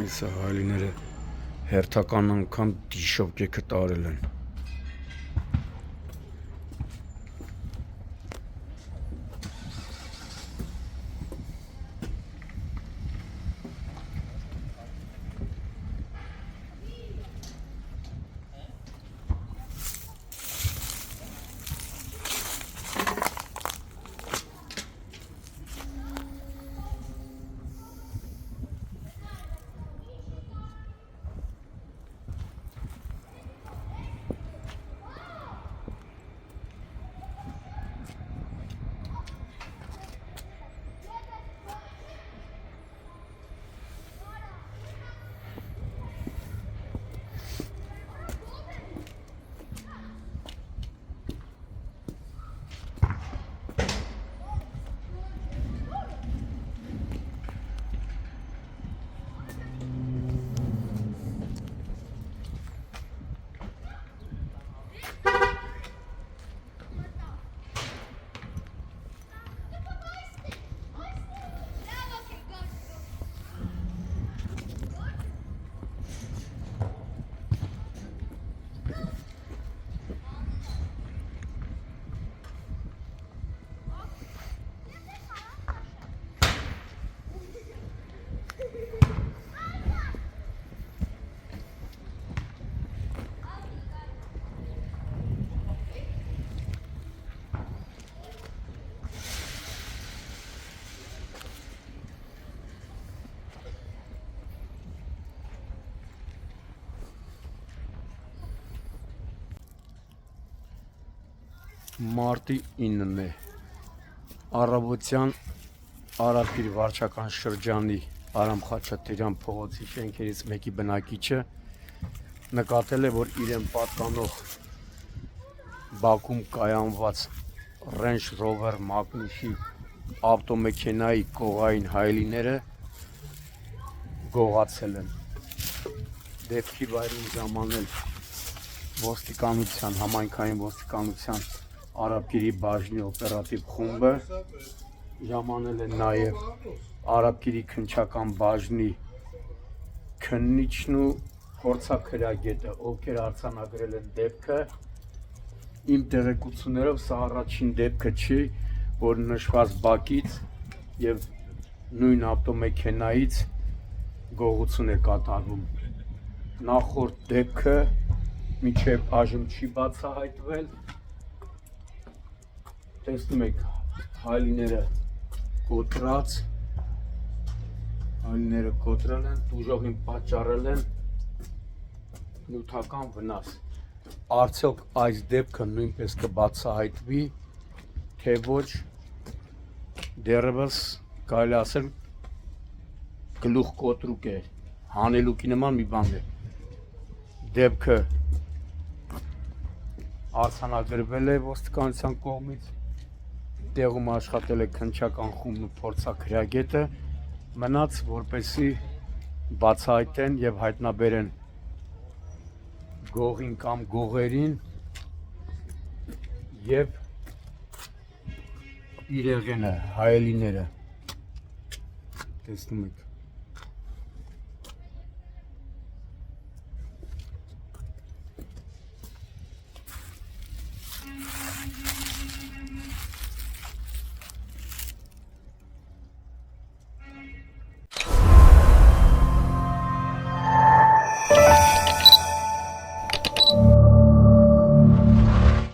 Սա հայլիները հերթական անգամ դիշով կեքը տարել են։ Մարտի 9-ն է, առավոտյան Արաբիր վարչական շրջանի Արամ Խաչատրյան փողոցի շենքերից մեկի բնակիչը նկատել է, որ իրեն պատկանող բակում կայանված Range Rover Magnus-ի ավտոմեքենայի կողային հայելիները գողացել են։ Դեպքի վայրին ժամանել ոստիկանության, համայնքային ոստիկանության Արաբգիրի բաժնի օպերատիվ խումբը, ժամանել է նաև Արաբգիրի քննչական բաժնի քննիչն ու փորձաքրագետը, ովքեր արձանագրել են դեպքը։ Իմ տեղեկություններով սա առաջին դեպքը չի, որ նշված բակից եւ նույն ավտոմեքենայից գողություն է կատարվում։ Նախորդ դեպքը մինչև այժմ չի բացահայտվել։ Տեսնում եք, հայելիները կոտրել են, ուժողին պատճառել են նյութական վնաս։ Արդյոք այս դեպքը նույնպես կբացահայտվի, թե ոչ, դեռևս կարելի ասել գլուխ կոտրուկ է, հանելուկի նման մի բան է։ Դեպքը արձանագրվել է ոստիկանության կողմից, տեղում աշխատել է քննչական խումբն ու փորձաքրագետը, մնաց որպեսզի բացահայտեն եւ հայտնաբերեն գողին կամ գողերին եւ իրեղենը, հայելիները։ Տեսնում եք։